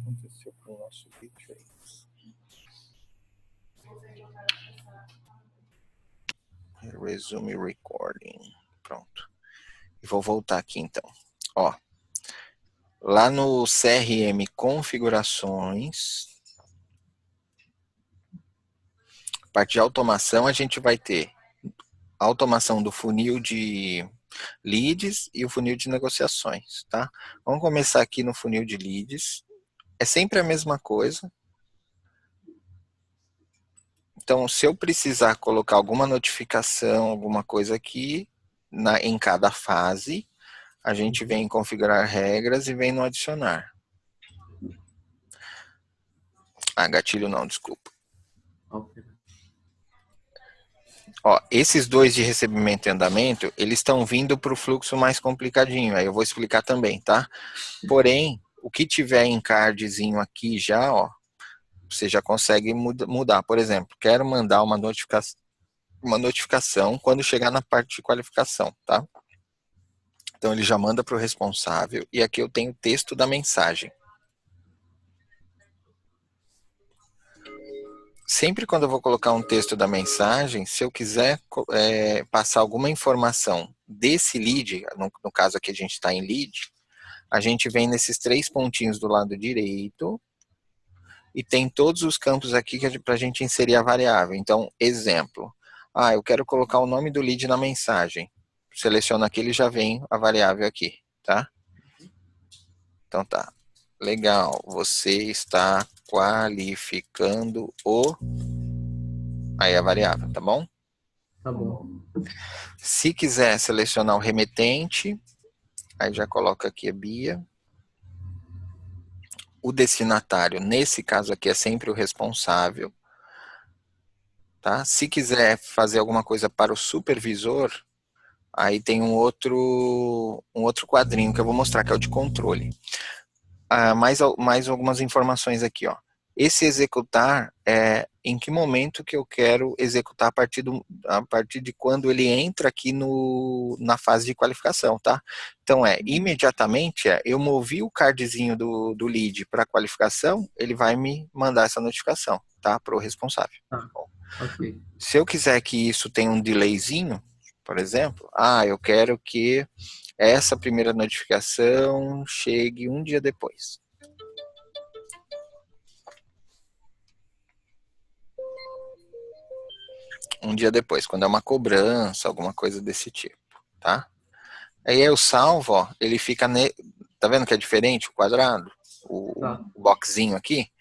Aconteceu com o nosso Bitrix. Resume recording. Pronto. E vou voltar aqui então. Ó, lá no CRM configurações, a parte de automação, a gente vai ter a automação do funil de leads e o funil de negociações, tá? Vamos começar aqui no funil de leads. É sempre a mesma coisa. Então, se eu precisar colocar alguma notificação, alguma coisa aqui, em cada fase, a gente vem em configurar regras e vem no adicionar. Ah, gatilho não, desculpa. Ó, esses dois de recebimento e andamento, eles estão vindo para o fluxo mais complicadinho, aí eu vou explicar também, tá? Porém, o que tiver em cardzinho aqui já, ó, você já consegue mudar. Por exemplo, quero mandar uma notificação quando chegar na parte de qualificação, tá? Então ele já manda para o responsável e aqui eu tenho o texto da mensagem. Sempre quando eu vou colocar um texto da mensagem, se eu quiser passar alguma informação desse lead, no caso aqui a gente está em lead, a gente vem nesses 3 pontinhos do lado direito e tem todos os campos aqui para a gente inserir a variável. Então, exemplo, eu quero colocar o nome do lead na mensagem. Seleciono aqui, ele já vem a variável aqui, tá? Então tá. Legal, você está qualificando aí a variável, tá bom? Tá bom. Se quiser selecionar o remetente, aí já coloca aqui a Bia. O destinatário, nesse caso aqui, é sempre o responsável. Tá? Se quiser fazer alguma coisa para o supervisor, aí tem um outro quadrinho que eu vou mostrar, que é o de controle. Mais algumas informações aqui, ó. Esse executar é em que momento que eu quero executar a partir de quando ele entra aqui na fase de qualificação, tá? Então imediatamente eu movi o cardzinho do lead para qualificação, ele vai me mandar essa notificação, tá? Para o responsável. Tá. Ok. Se eu quiser que isso tenha um delayzinho, por exemplo, eu quero que essa primeira notificação chegue um dia depois. Um dia depois, quando é uma cobrança, alguma coisa desse tipo, tá? Aí eu salvo, ó, ele fica, tá vendo que é diferente o quadrado? O boxinho aqui?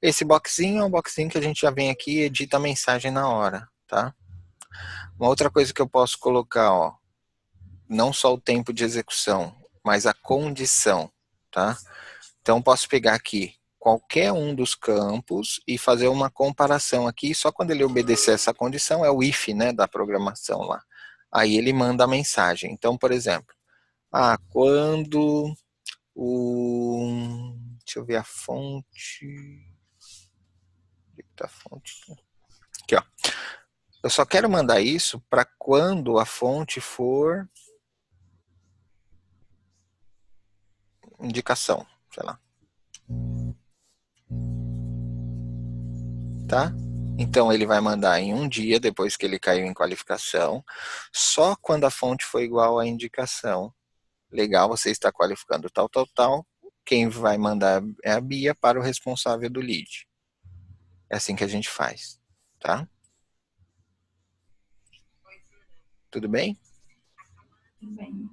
Esse boxinho é um boxinho que a gente já vem aqui e edita a mensagem na hora, tá? Uma outra coisa que eu posso colocar, ó, não só o tempo de execução, mas a condição, tá? Então posso pegar aqui qualquer um dos campos e fazer uma comparação aqui, só quando ele obedecer essa condição, é o if, né, da programação lá. Aí ele manda a mensagem. Então, por exemplo, quando deixa eu ver a fonte. Onde está a fonte? Aqui, ó. Eu só quero mandar isso para quando a fonte for indicação, sei lá. Tá? Então ele vai mandar em um dia depois que ele caiu em qualificação, só quando a fonte for igual à indicação. Legal, você está qualificando tal, tal, tal. Quem vai mandar é a Bia para o responsável do lead. É assim que a gente faz, tá? Tudo bem? Tudo bem.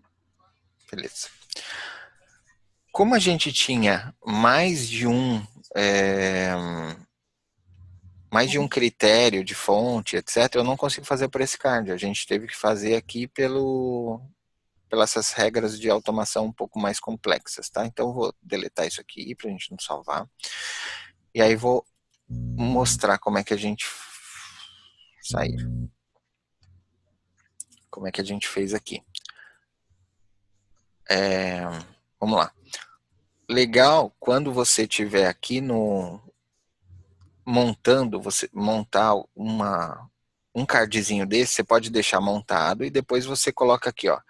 Beleza. Como a gente tinha mais de um critério de fonte, etc., eu não consigo fazer por esse card. A gente teve que fazer aqui pelas essas regras de automação um pouco mais complexas, tá? Então eu vou deletar isso aqui para a gente não salvar. E aí vou mostrar como é que a gente como é que a gente fez aqui. Vamos lá. Legal, quando você tiver aqui você montar um cardzinho desse, você pode deixar montado e depois você coloca aqui, ó,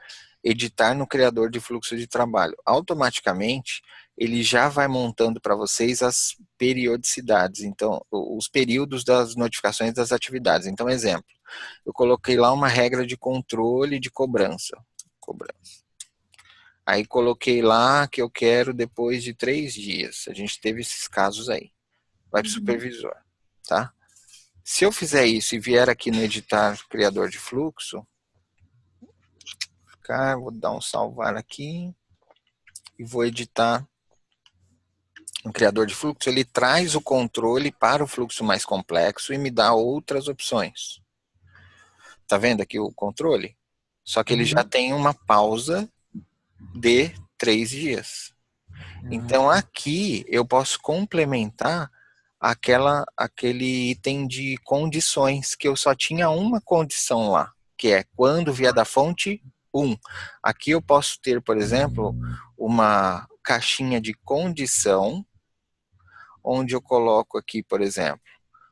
editar no criador de fluxo de trabalho. Automaticamente, ele já vai montando para vocês as periodicidades, então, os períodos das notificações das atividades. Então, exemplo, eu coloquei lá uma regra de controle de cobrança. Aí coloquei lá que eu quero depois de 3 dias. A gente teve esses casos aí. Vai para o supervisor, tá? Se eu fizer isso e vier aqui no editar criador de fluxo, vou dar um salvar aqui e vou editar um criador de fluxo. Ele traz o controle para o fluxo mais complexo e me dá outras opções. Tá vendo aqui o controle? Só que ele já tem uma pausa de 3 dias. Então aqui eu posso complementar aquele item de condições, que eu só tinha uma condição lá, que é quando vier da fonte 1. Aqui eu posso ter, por exemplo, uma caixinha de condição, onde eu coloco aqui, por exemplo,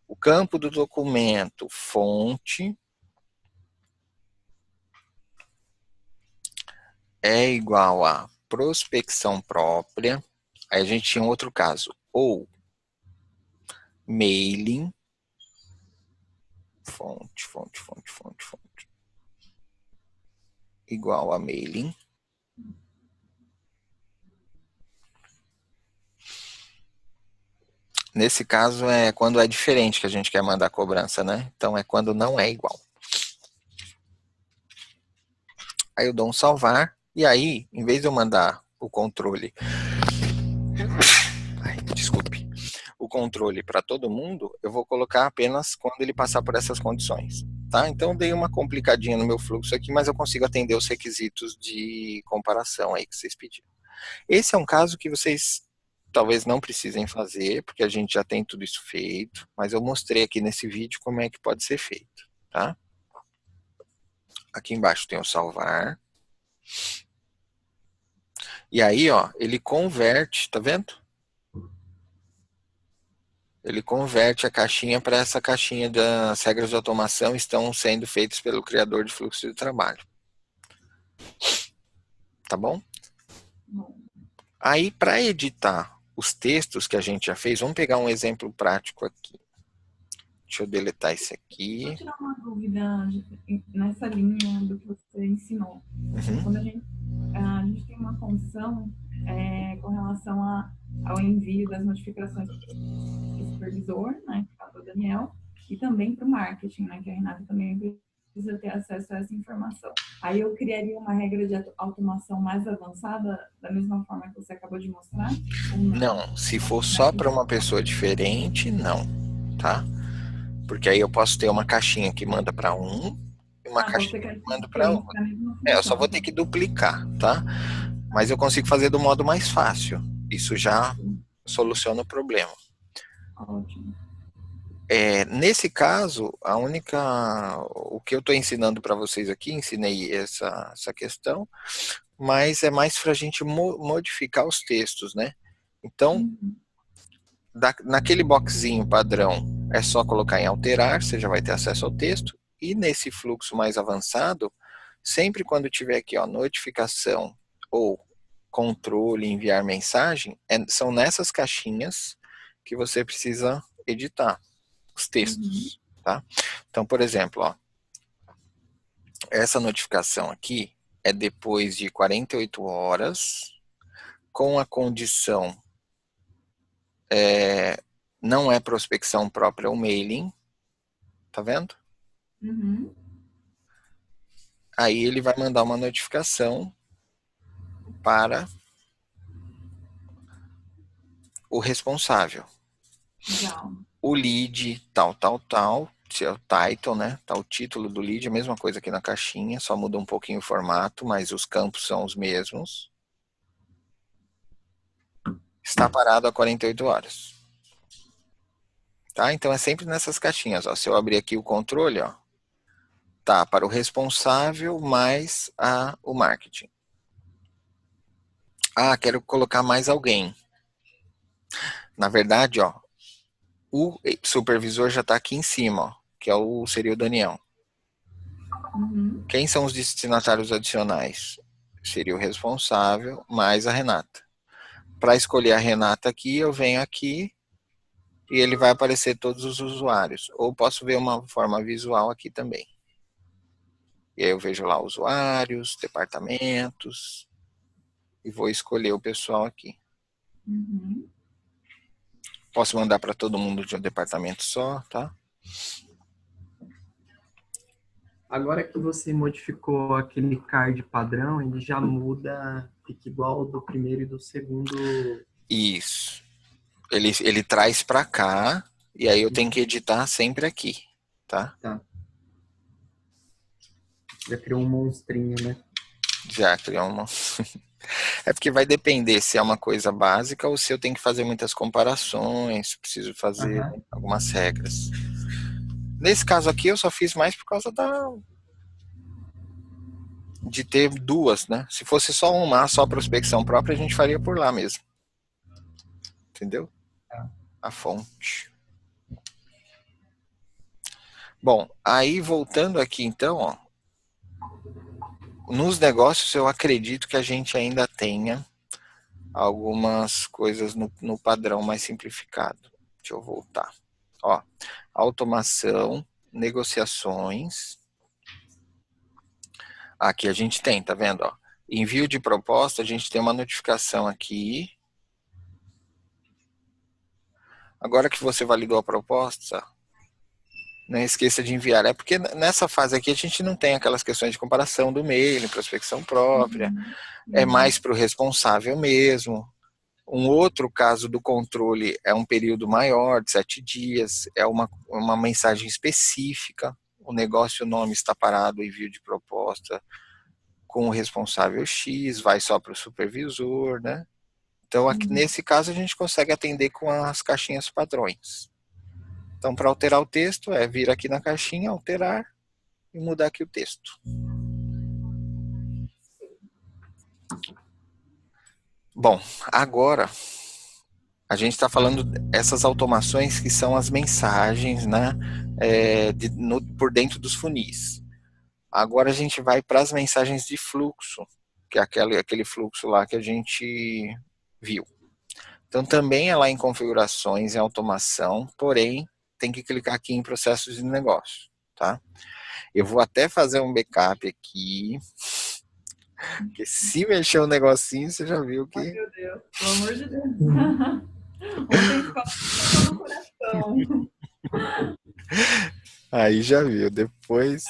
o campo do documento, fonte, é igual a prospecção própria. Aí a gente tinha um outro caso, ou mailing, fonte, igual a mailing. Nesse caso é quando é diferente que a gente quer mandar cobrança, né? Então é quando não é igual. Aí eu dou um salvar, e aí, em vez de eu mandar o controle, desculpe, o controle para todo mundo, eu vou colocar apenas quando ele passar por essas condições, tá? Então dei uma complicadinha no meu fluxo aqui, mas eu consigo atender os requisitos de comparação aí que vocês pediram. Esse é um caso que vocês talvez não precisem fazer, porque a gente já tem tudo isso feito, mas eu mostrei aqui nesse vídeo como é que pode ser feito, tá? Aqui embaixo tem o salvar. E aí, ó, ele converte, tá vendo? Ele converte a caixinha para essa caixinha das regras de automação estão sendo feitas pelo criador de fluxo de trabalho. Tá bom? Aí, para editar os textos que a gente já fez, vamos pegar um exemplo prático aqui. Deixa eu deletar esse aqui. Vou tirar uma dúvida nessa linha do que você ensinou. Quando a gente tem uma condição com relação ao envio das notificações para o supervisor, né, para o Daniel, e também para o marketing, né, que a Renata também precisa ter acesso a essa informação. Aí eu criaria uma regra de automação mais avançada, da mesma forma que você acabou de mostrar? Não, se for só para uma pessoa diferente, não, tá? Porque aí eu posso ter uma caixinha que manda para um e uma caixinha que manda para outro. Eu só vou ter que duplicar, tá? Mas eu consigo fazer do modo mais fácil. Isso já soluciona o problema. Ótimo. Nesse caso, o que eu estou ensinando para vocês aqui, ensinei essa questão, mas é mais para a gente modificar os textos, né? Então, naquele boxinho padrão, é só colocar em alterar, você já vai ter acesso ao texto. E nesse fluxo mais avançado, sempre quando tiver aqui, ó, notificação ou controle, enviar mensagem, são nessas caixinhas que você precisa editar os textos, tá? Então, por exemplo, ó, essa notificação aqui é depois de 48 horas, com a condição não é prospecção própria, é o mailing, tá vendo? Aí ele vai mandar uma notificação para o responsável. Legal. O lead, tal, se é o title, né? Tá o título do lead, a mesma coisa aqui na caixinha, só muda um pouquinho o formato, mas os campos são os mesmos. Está parado há 48 horas. Tá? Então é sempre nessas caixinhas, ó. Se eu abrir aqui o controle, ó, tá para o responsável mais o marketing. Quero colocar mais alguém. Na verdade, ó, o supervisor já está aqui em cima, ó, que seria o Daniel. Quem são os destinatários adicionais? Seria o responsável mais a Renata. Para escolher a Renata aqui, eu venho aqui e ele vai aparecer todos os usuários. Ou posso ver uma forma visual aqui também. E aí eu vejo lá usuários, departamentos, e vou escolher o pessoal aqui. Uhum. Posso mandar para todo mundo de um departamento só, tá? Agora que você modificou aquele card padrão, ele já muda, fica igual do primeiro e do segundo. Isso. Ele traz para cá, e aí eu tenho que editar sempre aqui, tá? Tá. Já criou um monstrinho, né? Já criou uma... É porque vai depender se é uma coisa básica ou se eu tenho que fazer muitas comparações, preciso fazer algumas regras. Nesse caso aqui eu só fiz mais por causa de ter duas, né? Se fosse só uma, só prospecção própria, a gente faria por lá mesmo. Entendeu? A fonte. Bom, aí voltando aqui então, ó, nos negócios eu acredito que a gente ainda tenha algumas coisas no padrão mais simplificado. Deixa eu voltar. Ó, automação, negociações. Aqui a gente tem, tá vendo? Ó, envio de proposta, a gente tem uma notificação aqui. Agora que você validou a proposta, não esqueça de enviar. É porque nessa fase aqui a gente não tem aquelas questões de comparação do e-mail, prospecção própria. É mais para o responsável mesmo. Um outro caso do controle é um período maior, de 7 dias, é uma mensagem específica, o negócio, o nome está parado, o envio de proposta com o responsável X, vai só para o supervisor, né? Então, aqui, nesse caso, a gente consegue atender com as caixinhas padrões. Então, para alterar o texto, é vir aqui na caixinha, alterar e mudar aqui o texto. Bom, agora a gente está falando dessas automações que são as mensagens, né, por dentro dos funis. Agora a gente vai para as mensagens de fluxo, que é aquele fluxo lá que a gente viu. Então também é lá em configurações, em automação, porém tem que clicar aqui em processos de negócio, tá? Eu vou até fazer um backup aqui, porque se mexer um negocinho, você já viu que... Ai, meu Deus, pelo amor de Deus. Ontem ficou no coração. Aí já viu, depois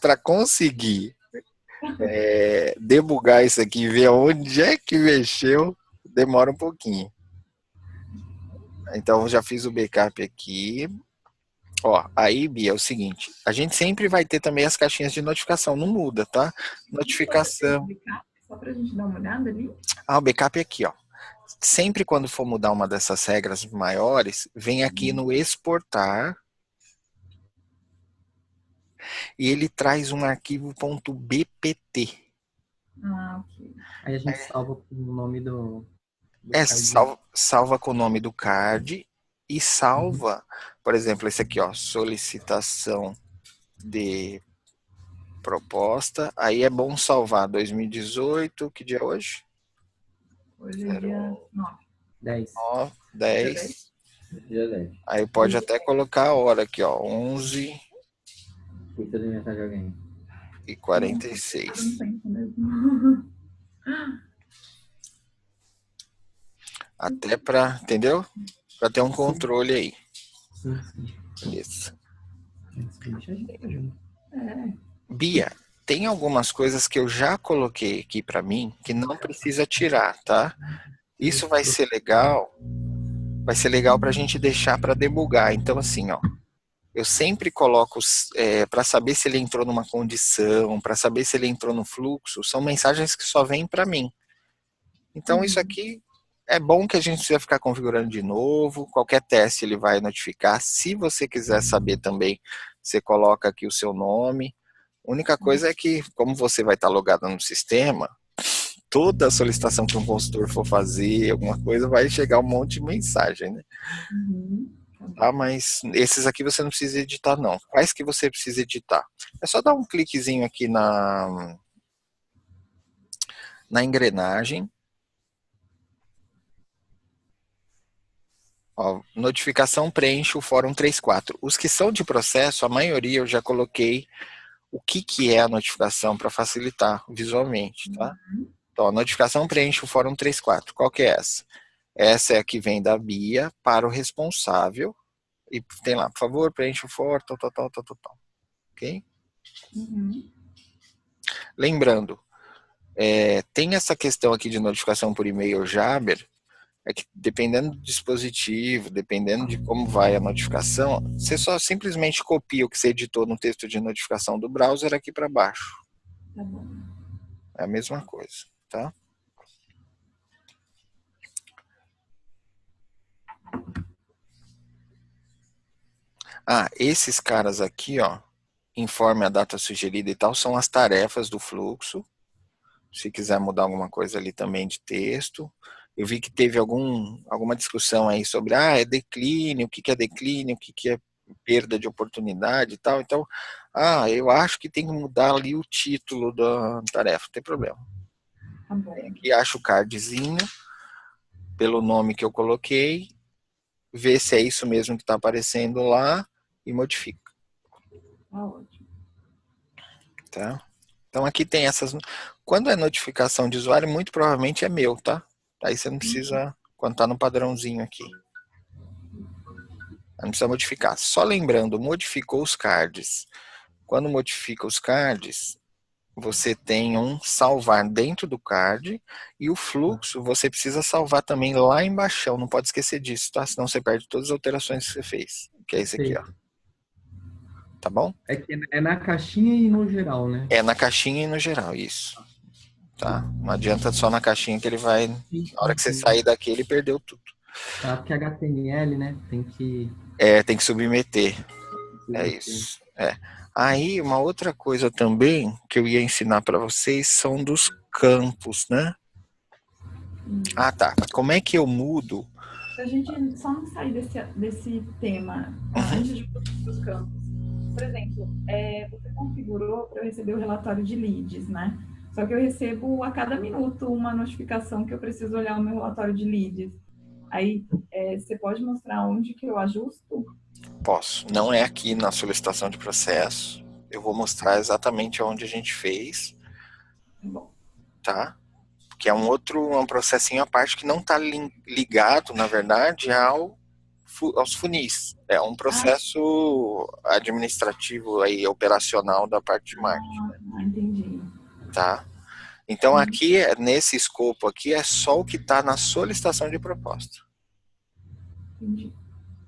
para conseguir debugar isso aqui e ver onde é que mexeu, demora um pouquinho. Então já fiz o backup aqui. Ó, aí, Bia, é o seguinte, a gente sempre vai ter também as caixinhas de notificação, não muda, tá? Notificação. Só pra gente dar uma olhada ali. Ah, o backup é aqui, ó. Sempre quando for mudar uma dessas regras maiores, vem aqui no exportar e ele traz um arquivo .bpt. Ah, ok. Aí a gente salva com o nome do salva com o nome do card e salva, por exemplo, esse aqui, ó, solicitação de proposta. Aí é bom salvar 2018, que dia é hoje? Hoje é dia 9. 10. 10. Dia 10. Aí pode até colocar a hora aqui, ó, 11 Cuida da mensagem de alguém. e 46. Até para, entendeu? Para ter um controle aí. Sim, sim. Beleza. Deixa a gente junto. Bia, tem algumas coisas que eu já coloquei aqui para mim que não precisa tirar, tá? Isso vai ser legal para a gente deixar para debugar. Então, assim, ó, eu sempre coloco para saber se ele entrou numa condição, para saber se ele entrou no fluxo, são mensagens que só vêm para mim. Então, isso aqui é bom que a gente precisa ficar configurando de novo. Qualquer teste ele vai notificar. Se você quiser saber também, você coloca aqui o seu nome. A única coisa é que, como você vai estar logado no sistema, toda solicitação que um consultor for fazer, alguma coisa, vai chegar um monte de mensagem, né? Tá, mas esses aqui você não precisa editar, não. Quais que você precisa editar? É só dar um cliquezinho aqui na engrenagem. Ó, notificação preenche o fórum 34. Os que são de processo, a maioria eu já coloquei o que é a notificação para facilitar visualmente, tá? Então, a notificação preenche o fórum 34. Qual que é essa? Essa é a que vem da Bia para o responsável. E tem lá, por favor, preencha o fórum, tal. Ok? Uhum. Lembrando, tem essa questão aqui de notificação por e-mail Jabber, é que dependendo do dispositivo, dependendo de como vai a notificação, você só simplesmente copia o que você editou no texto de notificação do browser aqui para baixo. Tá bom. É a mesma coisa, tá? Ah, esses caras aqui, ó, informe a data sugerida e tal, são as tarefas do fluxo. Se quiser mudar alguma coisa ali também de texto. Eu vi que teve alguma discussão aí sobre, é declínio, o que é declínio, o que é perda de oportunidade e tal. Então, eu acho que tem que mudar ali o título da tarefa, não tem problema. Tá bom. Aqui acho o cardzinho, pelo nome que eu coloquei, vê se é isso mesmo que está aparecendo lá e modifica. Tá ótimo. Tá? Então aqui tem essas. Quando é notificação de usuário, muito provavelmente é meu, tá? Aí você não precisa, quando tá no padrãozinho aqui. Não precisa modificar. Só lembrando, modificou os cards. Quando modifica os cards, você tem um salvar dentro do card e o fluxo você precisa salvar também lá embaixo. Não pode esquecer disso, tá? Senão você perde todas as alterações que você fez. Que é esse aqui, ó. Tá bom? É que é na caixinha e no geral, né? É na caixinha e no geral, isso. Tá? Não adianta só na caixinha que ele vai... Na hora que você sair daqui, ele perdeu tudo. Tá, porque HTML, né? Tem que submeter. É isso. Aí, uma outra coisa também que eu ia ensinar para vocês são dos campos, né? Tá. Como é que eu mudo? Pra gente só não sair desse tema, antes de os campos. Por exemplo, você configurou para eu receber o relatório de leads, né? Só que eu recebo a cada minuto uma notificação que eu preciso olhar o meu relatório de leads. Aí, você pode mostrar onde que eu ajusto? Posso. Não é aqui na solicitação de processo. Eu vou mostrar exatamente onde a gente fez. Bom. Tá? Que é um processinho à parte que não está ligado, na verdade, aos funis. É um processo administrativo aí, operacional da parte de marketing. Entendi. Tá? Então aqui, nesse escopo aqui, é só o que está na solicitação de proposta. Entendi.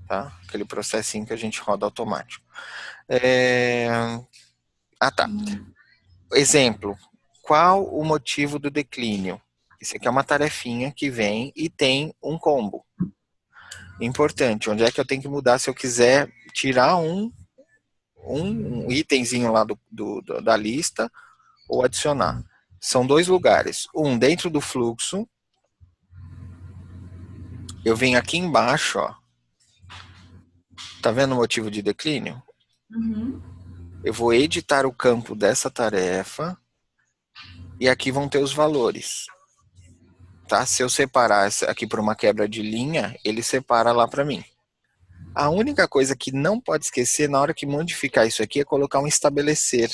Tá? Aquele processinho que a gente roda automático. Tá. Exemplo. Qual o motivo do declínio? Isso aqui é uma tarefinha que vem e tem um combo. Importante, onde é que eu tenho que mudar se eu quiser tirar um itemzinho lá da lista ou adicionar. São dois lugares. Um dentro do fluxo. Eu venho aqui embaixo, ó. Tá vendo o motivo de declínio? Uhum. Eu vou editar o campo dessa tarefa e aqui vão ter os valores. Tá? Se eu separar aqui por uma quebra de linha, ele separa lá para mim. A única coisa que não pode esquecer na hora que modificar isso aqui é colocar um estabelecer.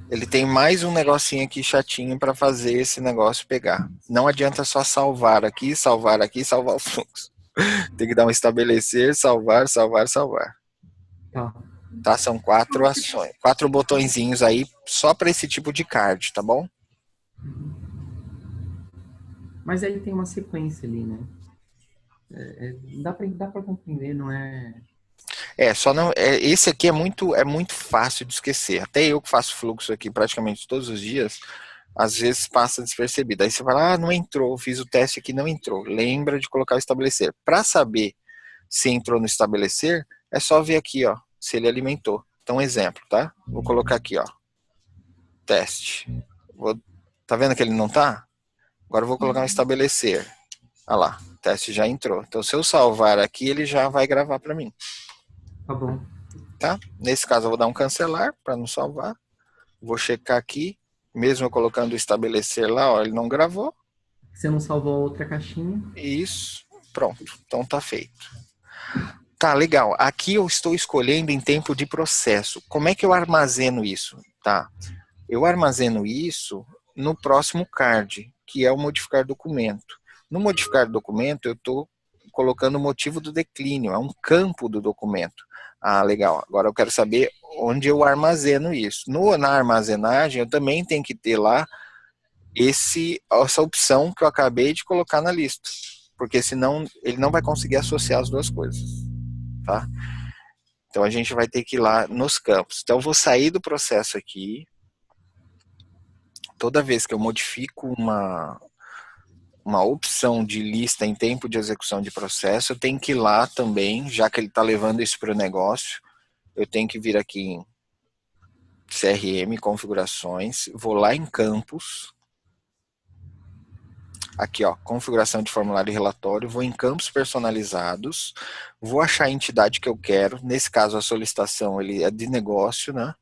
Ele tem mais um negocinho aqui chatinho para fazer esse negócio pegar. Não adianta só salvar aqui, salvar o fluxo. Tem que dar um estabelecer, salvar. Tá? São 4 ações, 4 botõezinhos aí só para esse tipo de card, tá bom? Mas aí tem uma sequência ali, né? Dá para compreender, não é? Só não. Esse aqui é muito fácil de esquecer. Até eu que faço fluxo aqui praticamente todos os dias, às vezes passa despercebido. Aí você fala, não entrou, fiz o teste aqui, não entrou. Lembra de colocar o estabelecer. Para saber se entrou no estabelecer, é só ver aqui, ó, se ele alimentou. Então, exemplo, tá? Vou colocar aqui, ó, teste. Tá vendo que ele não tá? Agora eu vou colocar um estabelecer. Olha lá, o teste já entrou. Então, se eu salvar aqui, ele já vai gravar para mim. Tá bom. Tá? Nesse caso, eu vou dar um cancelar para não salvar. Vou checar aqui. Mesmo eu colocando o estabelecer lá, ó, ele não gravou. Você não salvou a outra caixinha? Isso. Pronto, então tá feito. Tá, legal. Aqui eu estou escolhendo em tempo de processo. Como é que eu armazeno isso? Tá. Eu armazeno isso no próximo card, que é o modificar documento. No modificar documento, eu estou colocando o motivo do declínio, é um campo do documento. Ah, legal. Agora eu quero saber onde eu armazeno isso. Na armazenagem, eu também tenho que ter lá essa opção que eu acabei de colocar na lista. Porque senão ele não vai conseguir associar as duas coisas. Tá? Então a gente vai ter que ir lá nos campos. Então eu vou sair do processo aqui. Toda vez que eu modifico uma opção de lista em tempo de execução de processo, eu tenho que ir lá também, já que ele está levando isso para o negócio, eu tenho que vir aqui em CRM, configurações, vou lá em campos, aqui ó, configuração de formulário e relatório, vou em campos personalizados, vou achar a entidade que eu quero, nesse caso a solicitação ele é de negócio, né?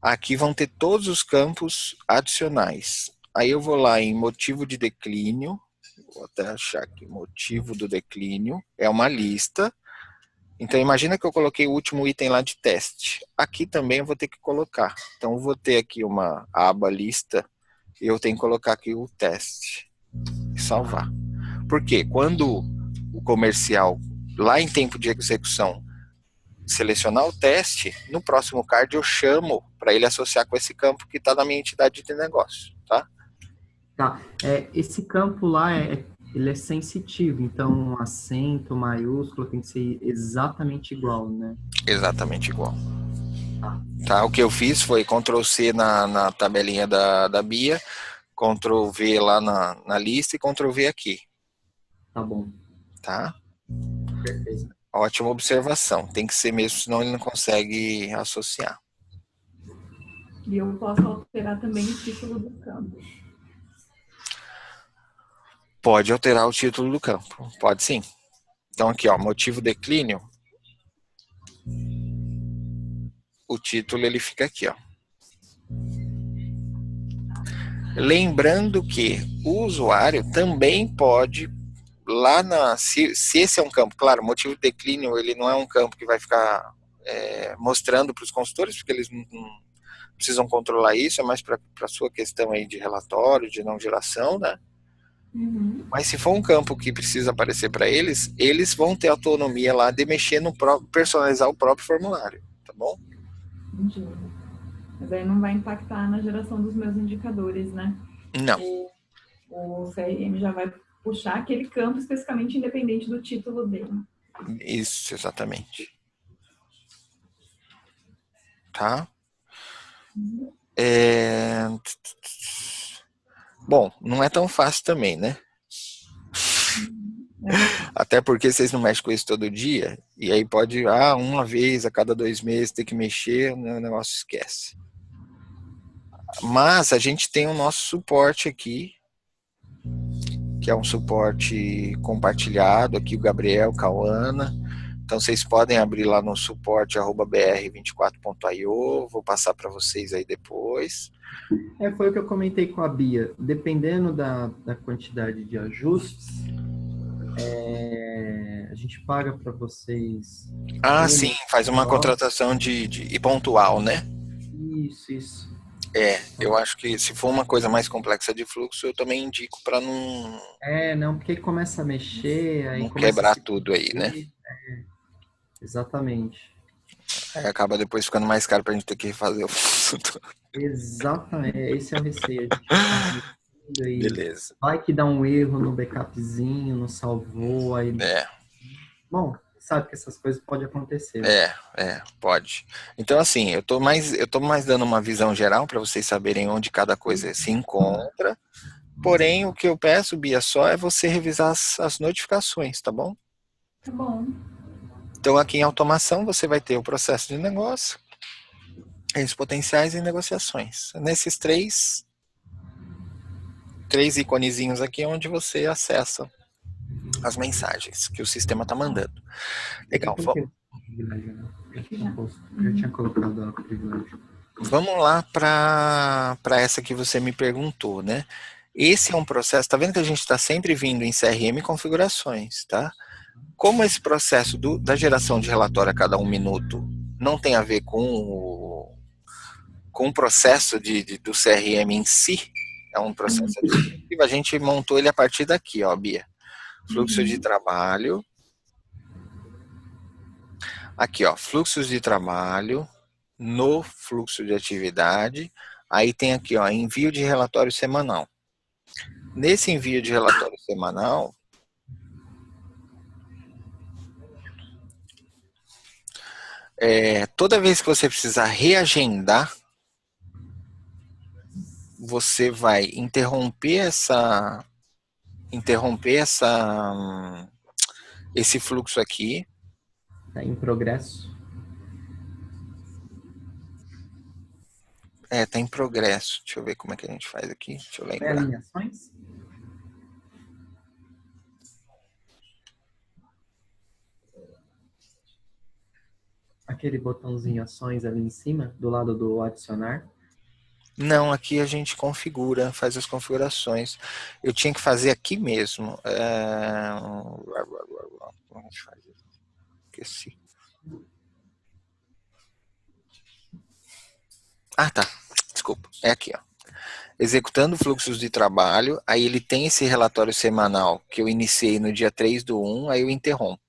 Aqui vão ter todos os campos adicionais. Aí eu vou lá em motivo de declínio, vou até achar aqui, motivo do declínio, é uma lista. Então imagina que eu coloquei o último item lá de teste. Aqui também eu vou ter que colocar. Então eu vou ter aqui uma aba lista e eu tenho que colocar aqui o teste e salvar. Por quê? Quando o comercial, lá em tempo de execução, selecionar o teste, no próximo card eu chamo para ele associar com esse campo que está na minha entidade de negócio, tá? Tá, esse campo lá, ele é sensitivo, então acento, maiúsculo, tem que ser exatamente igual, né? Exatamente igual. Tá, o que eu fiz foi Ctrl+C na tabelinha da Bia, Ctrl+V lá na lista e Ctrl+V aqui. Tá bom. Tá? Perfeito. Ótima observação. Tem que ser mesmo, senão ele não consegue associar. E eu posso alterar também o título do campo. Pode alterar o título do campo. Pode sim. Então aqui, ó, motivo declínio. O título ele fica aqui, ó. Lembrando que o usuário também pode lá se esse é um campo, claro, o motivo de declínio ele não é um campo que vai ficar mostrando para os consultores, porque eles não precisam controlar isso, é mais para a sua questão aí de relatório, de não geração, né? Uhum. Mas se for um campo que precisa aparecer para eles, eles vão ter autonomia lá de mexer no próprio, personalizar o próprio formulário, tá bom? Entendi. Mas aí não vai impactar na geração dos meus indicadores, né? Não. O CRM já vai puxar aquele campo especificamente independente do título dele. Isso, exatamente. Tá? Uhum. Bom, não é tão fácil também, né? Até porque vocês não mexem com isso todo dia, e aí pode, uma vez a cada 2 meses ter que mexer, o negócio esquece. Mas a gente tem o nosso suporte aqui, que é um suporte compartilhado, aqui o Gabriel, Cauana. Então vocês podem abrir lá no suporte @br24.io, vou passar para vocês aí depois. Foi o que eu comentei com a Bia. Dependendo da quantidade de ajustes, a gente paga para vocês. Sim, faz uma contratação de pontual, né? Isso. Eu acho que se for uma coisa mais complexa de fluxo, eu também indico para não... não, porque começa a mexer... Aí não quebrar tudo aí, né? Exatamente. Aí acaba depois ficando mais caro para a gente ter que refazer o fluxo todo. Exatamente, esse é o receio. Beleza. Vai que dá um erro no backupzinho, não salvou, aí... Bom, sabe que essas coisas podem acontecer. Pode. Então, assim, eu tô mais dando uma visão geral para vocês saberem onde cada coisa se encontra. Porém, o que eu peço, Bia, só é você revisar as notificações, tá bom? Tá bom. Então, aqui em automação, você vai ter o processo de negócio, os potenciais e negociações. Nesses três iconezinhos aqui é onde você acessa as mensagens que o sistema está mandando. Legal. Eu tinha colocado a privilégio. Vamos lá para essa que você me perguntou, né? Esse é um processo, tá vendo que a gente está sempre vindo em CRM configurações, tá? Como esse processo da geração de relatório a cada 1 minuto não tem a ver com o processo do CRM em si, é um processo administrativo, a gente montou ele a partir daqui, ó, Bia. Fluxo de trabalho. Aqui, ó, fluxos de trabalho no fluxo de atividade. Aí tem aqui, ó, envio de relatório semanal. Nesse envio de relatório semanal, toda vez que você precisar reagendar, você vai interromper esse fluxo aqui. Tá em progresso. Tá em progresso. Deixa eu ver como é que a gente faz aqui. Deixa eu lembrar. Alinhações? Aquele botãozinho ações ali em cima, do lado do adicionar. Não, aqui a gente configura, faz as configurações. Eu tinha que fazer aqui mesmo. Como a gente faz isso? Esqueci. Ah, tá. Desculpa. É aqui, ó. Executando fluxos de trabalho, aí ele tem esse relatório semanal que eu iniciei no dia 3/1, aí eu interrompo,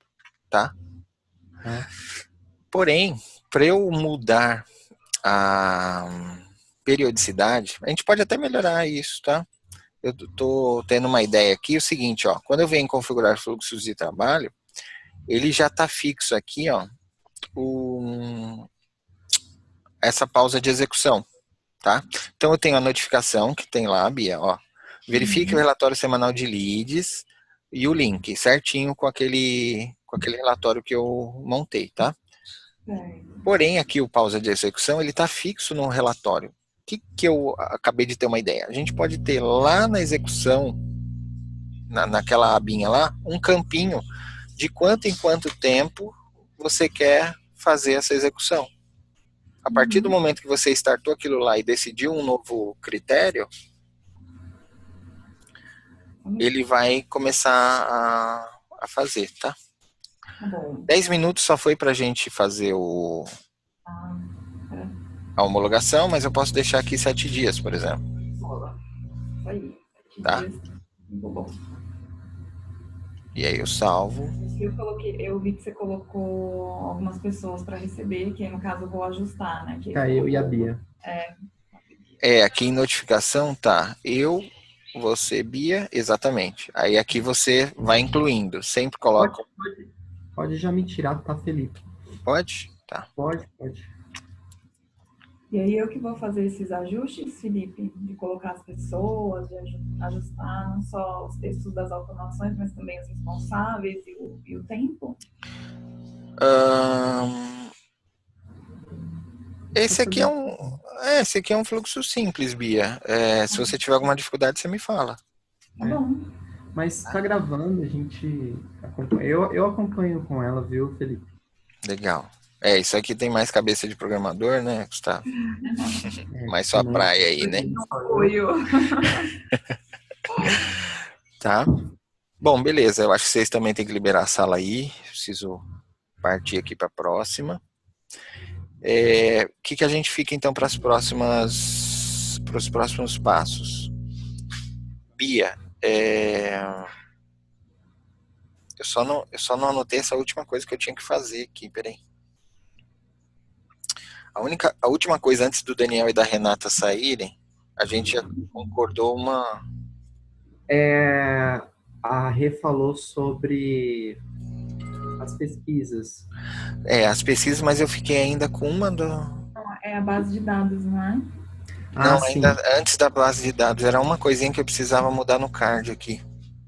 tá? Porém, para eu mudar a periodicidade, a gente pode até melhorar isso, tá? Eu tô tendo uma ideia aqui, o seguinte, ó, quando eu venho configurar fluxos de trabalho, ele já tá fixo aqui, ó, essa pausa de execução, tá? Então eu tenho a notificação que tem lá, Bia, ó, verifique o relatório semanal de leads e o link, certinho com aquele relatório que eu montei, tá? Porém, aqui o pausa de execução, ele tá fixo no relatório. O que eu acabei de ter uma ideia? A gente pode ter lá na execução, naquela abinha lá, um campinho de quanto em quanto tempo você quer fazer essa execução. A partir do momento que você startou aquilo lá e decidiu um novo critério, ele vai começar a fazer, tá? 10 minutos só foi pra gente fazer a homologação, mas eu posso deixar aqui 7 dias, por exemplo. Tá? E aí eu salvo. Eu vi que você colocou algumas pessoas para receber, que no caso eu vou ajustar, né? Que eu e a Bia. Aqui em notificação tá eu, você, Bia, exatamente. Aí aqui você vai incluindo, sempre coloca. Pode já me tirar, tá, Felipe? Pode? Tá. Pode. E aí eu que vou fazer esses ajustes, Felipe, de colocar as pessoas, de ajustar não só os textos das automações, mas também os responsáveis e o tempo? Esse aqui é um fluxo simples, Bia. Se você tiver alguma dificuldade, você me fala. Tá bom. Mas tá gravando, a gente acompanha. Eu acompanho com ela, viu, Felipe? Legal. Isso aqui tem mais cabeça de programador, né, Gustavo? Mais sua praia aí, né? Tá. Bom, beleza. Eu acho que vocês também têm que liberar a sala aí. Preciso partir aqui para a próxima. O que a gente fica então para os próximos passos? Bia, eu só não anotei essa última coisa que eu tinha que fazer aqui, peraí. A última coisa antes do Daniel e da Renata saírem, a gente já concordou uma... A Rê falou sobre as pesquisas. As pesquisas, mas eu fiquei ainda com uma do... É a base de dados, não é? Não, ainda antes da base de dados. Era uma coisinha que eu precisava mudar no card aqui.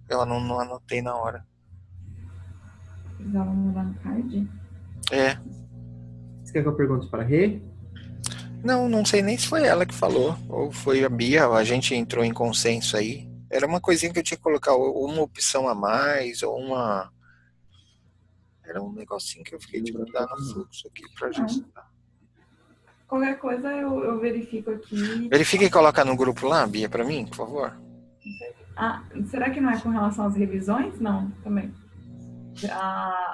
Eu não anotei na hora. Precisava mudar no card? Você quer que eu pergunte para a Rê? Não sei nem se foi ela que falou, ou foi a Bia, a gente entrou em consenso aí. Era uma coisinha que eu tinha que colocar, uma opção a mais, ou uma... Era um negocinho que eu fiquei de mudar no fluxo aqui pra ajustar. Qualquer coisa eu verifico aqui. Verifica e coloca no grupo lá, Bia, pra mim, por favor. Será que não é com relação às revisões? Não, também.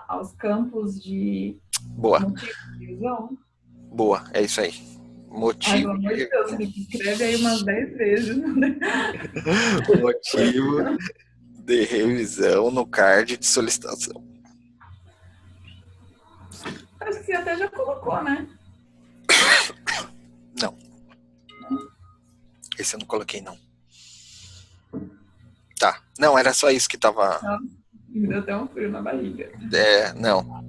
Aos campos de Boa. motivo de revisão? Boa, é isso aí. Ai, Motivo pelo amor de de Deus, revisão. Felipe, escreve aí umas 10 vezes. Motivo de revisão no card de solicitação. Acho que você até já colocou, né? Não. Esse eu não coloquei, não. Tá. Não, era só isso que tava... Me deu até um frio na barriga. Não.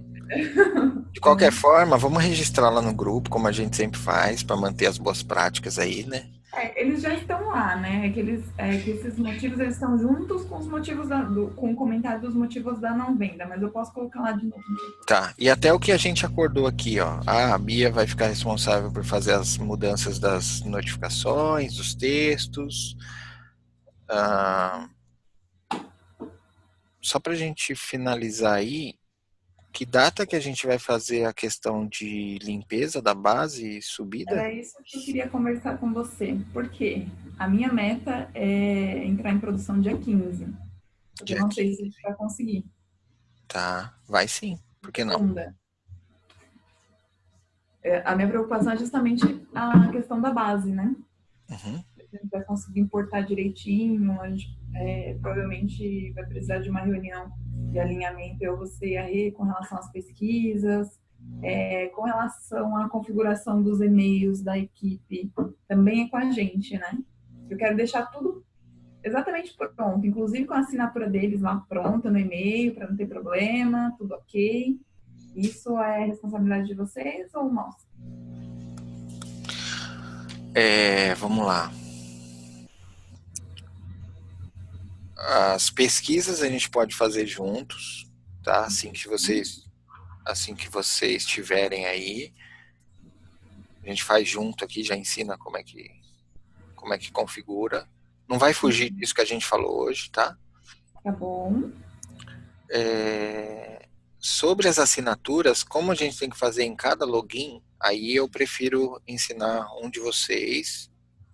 De qualquer forma, vamos registrar lá no grupo, como a gente sempre faz, para manter as boas práticas aí, né? Eles já estão lá, né? Que esses motivos eles estão juntos com os motivos com o comentário dos motivos da não venda, mas eu posso colocar lá de novo. Tá, e até o que a gente acordou aqui, ó. A Bia vai ficar responsável por fazer as mudanças das notificações, dos textos. Só pra gente finalizar aí, que data que a gente vai fazer a questão de limpeza da base e subida? Era isso que eu queria conversar com você. Por quê? A minha meta é entrar em produção dia 15. Eu não sei se a gente vai conseguir. Tá, vai sim. Por que não? A minha preocupação é justamente a questão da base, né? Uhum. A gente vai conseguir importar direitinho, a gente provavelmente vai precisar de uma reunião de alinhamento, eu, você e a Rê, com relação às pesquisas, com relação à configuração dos e-mails da equipe, também é com a gente, né? Eu quero deixar tudo exatamente pronto, inclusive com a assinatura deles lá pronta no e-mail, para não ter problema, tudo ok. Isso é responsabilidade de vocês ou nossa? Vamos lá. As pesquisas a gente pode fazer juntos, tá? Assim que vocês tiverem aí, a gente faz junto aqui, já ensina como é que configura. Não vai fugir disso que a gente falou hoje, tá? Tá bom. Sobre as assinaturas, como a gente tem que fazer em cada login, aí eu prefiro ensinar um de vocês,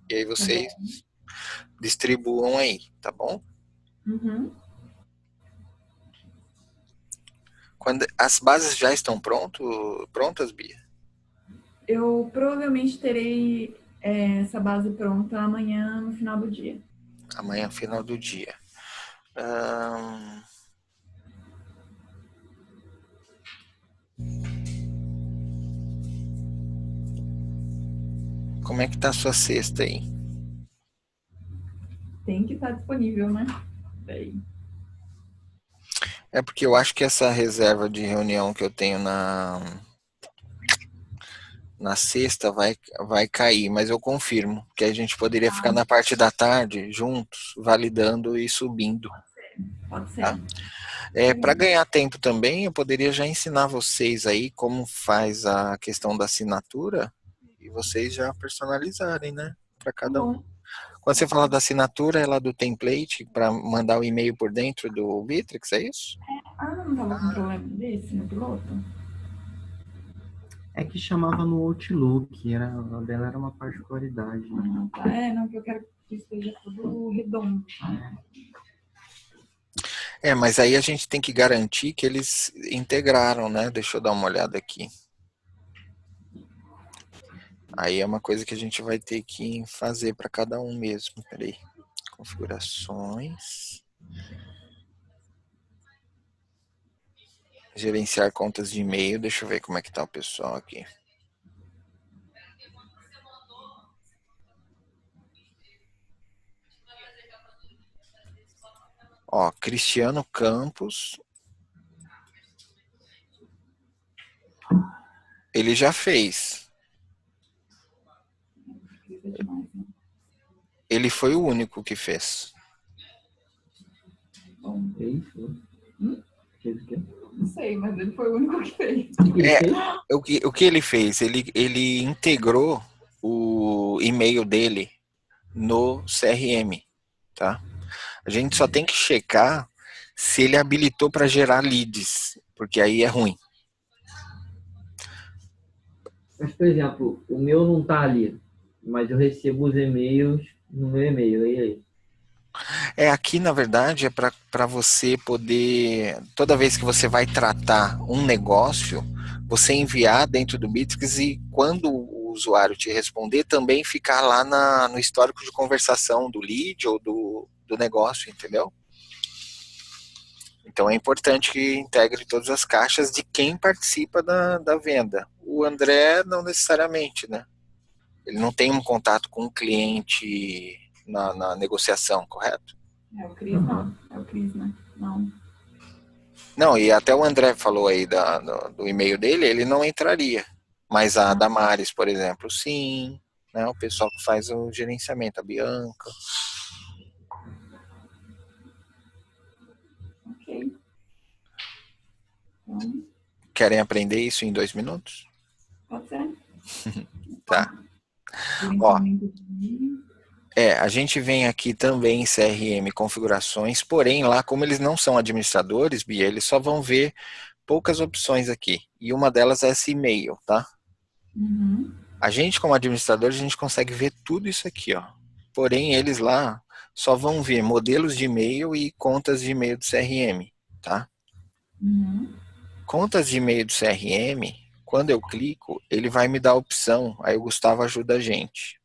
e aí vocês distribuam aí, tá bom? Uhum. Quando as bases já estão prontas, Bia? Eu provavelmente terei essa base pronta amanhã no final do dia. Amanhã, final do dia. Como é que tá a sua sexta aí? Tem que estar disponível, né? É porque eu acho que essa reserva de reunião que eu tenho na sexta vai cair, mas eu confirmo que a gente poderia ficar na parte da tarde juntos, validando e subindo. Pode ser. Tá? Para ganhar tempo também, eu poderia já ensinar vocês aí como faz a questão da assinatura e vocês já personalizarem, né? Para cada um. Quando você fala da assinatura, é lá do template para mandar o e-mail por dentro do Bitrix, é isso? Não estava com problema desse no piloto? É que chamava no Outlook, a dela era uma particularidade. Tá. Não, que eu quero que esteja tudo redondo. Mas aí a gente tem que garantir que eles integraram, né? Deixa eu dar uma olhada aqui. Aí é uma coisa que a gente vai ter que fazer para cada um mesmo. Peraí. Configurações. Gerenciar contas de e-mail. Deixa eu ver como é que tá o pessoal aqui. Ó, Cristiano Campos. Ele já fez. Ele foi o único que fez. Não sei, mas ele foi o único que fez. O que ele fez? Ele integrou o e-mail dele no CRM, tá? A gente só tem que checar se ele habilitou para gerar leads, porque aí é ruim. Mas, por exemplo, o meu não está ali, mas eu recebo os e-mails no meu e-mail, e aí? Aqui, na verdade, é para você poder, toda vez que você vai tratar um negócio, você enviar dentro do Bitrix e quando o usuário te responder, também ficar lá no histórico de conversação do lead ou do negócio, entendeu? Então é importante que integre todas as caixas de quem participa da venda. O André não necessariamente, né? Ele não tem um contato com o cliente na negociação, correto? É o Cris, não. É o Cris, né? Não. Não, e até o André falou aí do e-mail dele, ele não entraria. Mas a Damares, por exemplo, sim. Né? O pessoal que faz o gerenciamento, a Bianca. Ok. Então, Querem aprender isso em 2 minutos? pode ser. Tá. Ó, a gente vem aqui também em CRM configurações, porém lá, como eles não são administradores, Bia, eles só vão ver poucas opções aqui. E uma delas é esse e-mail, tá? Uhum. A gente, como administrador, a gente consegue ver tudo isso aqui, ó. Porém, eles lá só vão ver modelos de e-mail e contas de e-mail do CRM, tá? Uhum. Contas de e-mail do CRM, quando eu clico, ele vai me dar a opção, aí o Gustavo ajuda a gente.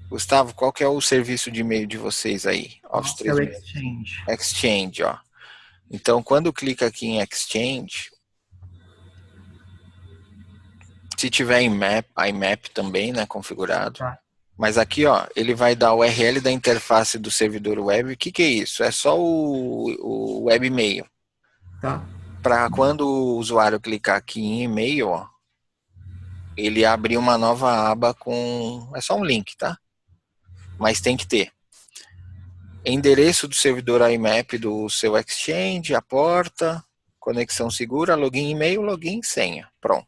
Gustavo, qual que é o serviço de e-mail de vocês aí? Office É o 365. Exchange. Exchange, ó. Então, quando clica aqui em Exchange, se tiver IMAP também, né, configurado. Tá. Mas aqui, ó, ele vai dar o URL da interface do servidor web. O que é isso? É só o webmail. Tá. Para quando o usuário clicar aqui em e-mail, ó, ele abrir uma nova aba com... É só um link, tá? Mas tem que ter endereço do servidor IMAP do seu Exchange, a porta, conexão segura, login e-mail, login e senha. Pronto.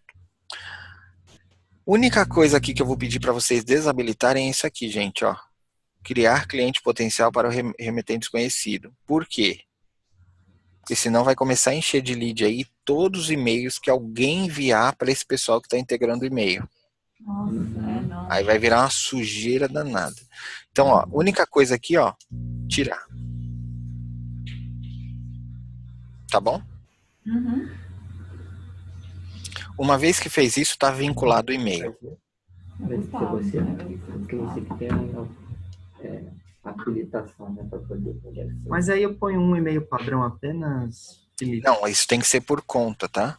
Única coisa aqui que eu vou pedir para vocês desabilitarem é isso aqui, gente, ó. Criar cliente potencial para o remetente desconhecido. Por quê? Porque senão vai começar a encher de lead aí todos os e-mails que alguém enviar para esse pessoal que está integrando o e-mail. Nossa, não. Aí vai virar uma sujeira danada. Então, ó, única coisa aqui, ó, tirar. Tá bom? Uhum. Uma vez que fez isso, está vinculado o e-mail. Gustavo, Você, né? porque você que tem habilitação, né, para poder fazer isso. Mas aí eu ponho um e-mail padrão apenas, Felipe. Não, isso tem que ser por conta, tá?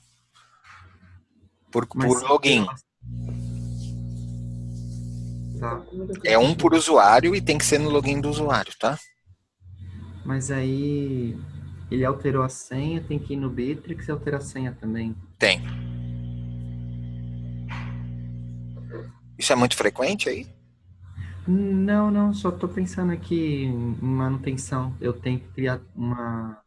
Por login. Tá. É um por usuário e tem que ser no login do usuário, tá? Mas aí ele alterou a senha, tem que ir no Bitrix e alterar a senha também. Tem. Isso é muito frequente aí? Não, só tô pensando aqui em manutenção. Eu tenho que criar uma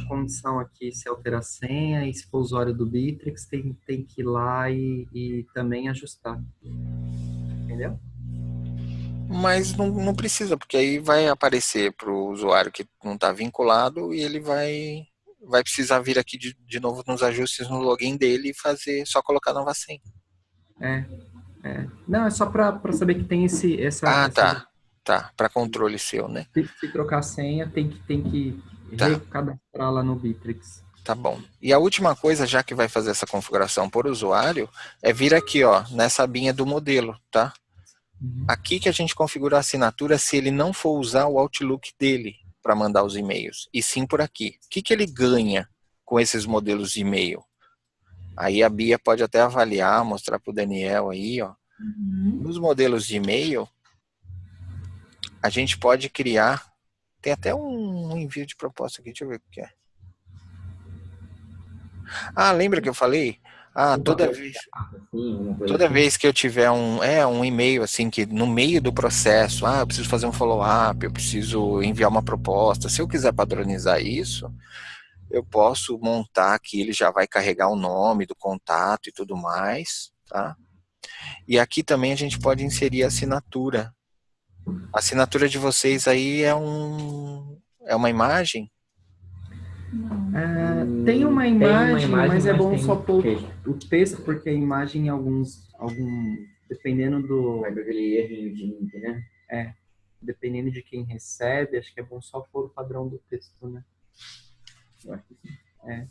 condição aqui, se alterar a senha, e se for usuário do Bitrix, tem que ir lá e também ajustar. Entendeu? Mas não precisa, porque aí vai aparecer para o usuário que não está vinculado e ele vai precisar vir aqui de novo nos ajustes no login dele e fazer, só colocar nova senha. Não, é só para saber que tem essa... Tá. Para controle seu, né? Se trocar a senha, tem que recadastrar lá no Bitrix. Tá bom. E a última coisa, já que vai fazer essa configuração por usuário, é vir aqui, ó, nessa abinha do modelo, tá? Aqui que a gente configura a assinatura se ele não for usar o Outlook dele para mandar os e-mails, e sim por aqui. O que ele ganha com esses modelos de e-mail? Aí a Bia pode até avaliar, mostrar para o Daniel aí, ó. Nos modelos de e-mail, a gente pode criar, tem até um envio de proposta aqui, deixa eu ver o que é. Ah, lembra que eu falei? Toda vez que eu tiver um e-mail assim que no meio do processo, eu preciso fazer um follow-up, eu preciso enviar uma proposta. Se eu quiser padronizar isso, eu posso montar aqui, ele já vai carregar o nome do contato e tudo mais, tá? E aqui também a gente pode inserir a assinatura. A assinatura de vocês aí é uma imagem? Tem uma imagem, mas é bom tem só pôr o texto, porque a imagem, dependendo do... Vai ver aquele erro de link, né? dependendo de quem recebe, acho que é bom só pôr o padrão do texto, né? Eu acho que sim. É.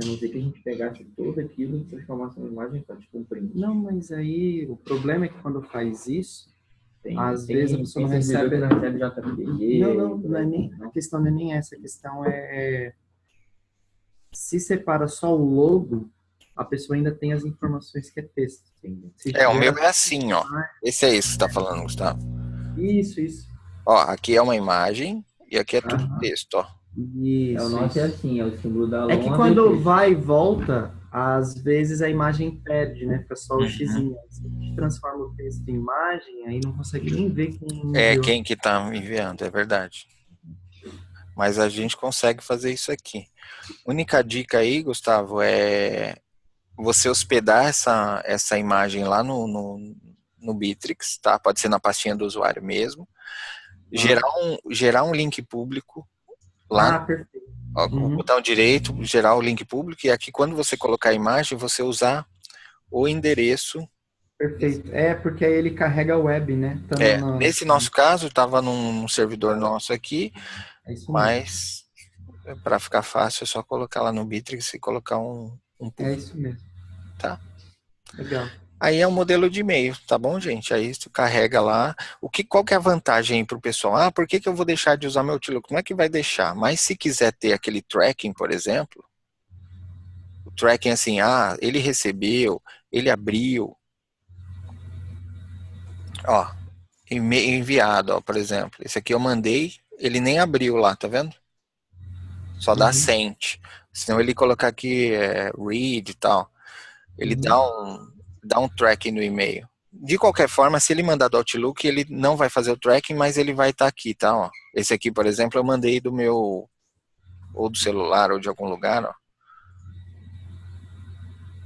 A não ser que a gente pegasse tudo aquilo e transformasse em imagem para tipo um print. Não, mas aí o problema é que quando faz isso, às Tem, vezes a pessoa não servidor recebe. que não recebe JPG. Não é nem, a questão não é nem essa, a questão é se separa só o logo, a pessoa ainda tem as informações que é texto. Se O tiver meu é assim, ó. Esse é esse que você tá falando, Gustavo. Isso. Ó, aqui é uma imagem e aqui é tudo Aham. texto, ó. Isso, O nosso é isso. assim, é o símbolo da É que longa quando e vai e volta, às vezes a imagem perde, né? Fica só o xizinho. Se a gente transforma o texto em imagem, aí não consegue nem ver quem É enviou. quem que tá enviando, é verdade. Mas a gente consegue fazer isso aqui. Única dica aí, Gustavo, é você hospedar essa imagem lá no Bitrix, tá? Pode ser na pastinha do usuário mesmo. Gerar um link público lá, Perfeito. ó, com o botão direito, gerar o link público, e aqui quando você colocar a imagem, você usar o endereço. Perfeito. Porque aí ele carrega a web, né? Tá Nesse nosso caso, estava num servidor nosso aqui, É isso mesmo. mas para ficar fácil é só colocar lá no Bitrix e colocar um público. É isso mesmo. Tá? Legal. Aí é um modelo de e-mail, tá bom, gente? Aí você carrega lá. Qual que é a vantagem para o pessoal? Por que eu vou deixar de usar meu Outlook? Não é que vai deixar, mas se quiser ter aquele tracking, por exemplo, o tracking assim, ele recebeu, ele abriu, ó, enviado, ó, por exemplo. Esse aqui eu mandei, ele nem abriu lá, tá vendo? Só dá sent. Senão ele colocar aqui read e tal, ele dá um tracking no e-mail. De qualquer forma, se ele mandar do Outlook, ele não vai fazer o tracking, mas ele vai estar aqui, tá? Ó. Esse aqui, por exemplo, eu mandei do meu, ou do celular, ou de algum lugar, ó.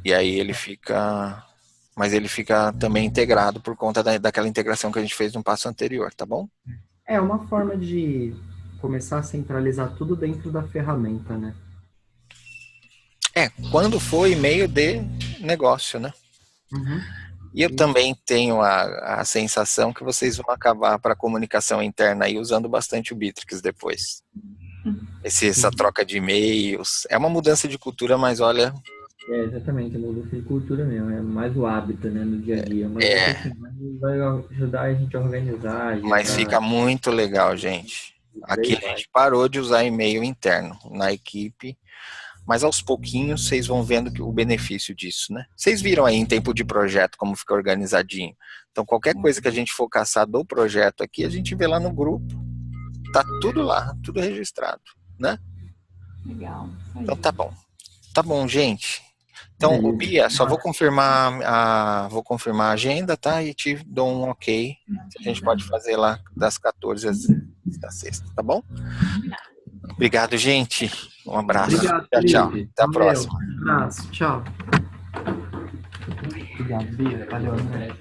E aí ele fica, mas ele fica também integrado por conta daquela integração que a gente fez no passo anterior, tá bom? É uma forma de começar a centralizar tudo dentro da ferramenta, né? Quando for e-mail de negócio, né? E eu também tenho a sensação que vocês vão acabar para comunicação interna aí usando bastante o Bitrix depois. Essa troca de e-mails. É uma mudança de cultura, mas olha... exatamente, é mudança de cultura mesmo. É mais o hábito, né, no dia a dia. Mas vai ajudar a gente a organizar. Mas fica muito legal, gente. Aqui a gente parou de usar e-mail interno na equipe, mas aos pouquinhos vocês vão vendo o benefício disso, né? Vocês viram aí em tempo de projeto como fica organizadinho. Então qualquer coisa que a gente for caçar do projeto aqui, a gente vê lá no grupo. Tá tudo lá, tudo registrado, né? Legal. Então tá bom. Tá bom, gente. Então, Bia, só vou confirmar a agenda, tá? E te dou um ok. A gente pode fazer lá das 14 às da sexta, tá bom? Obrigado, gente. Um abraço. Obrigado, Tchau. Felipe. Até a Valeu. próxima. Um abraço. Tchau. Obrigado, Bia. Valeu, André.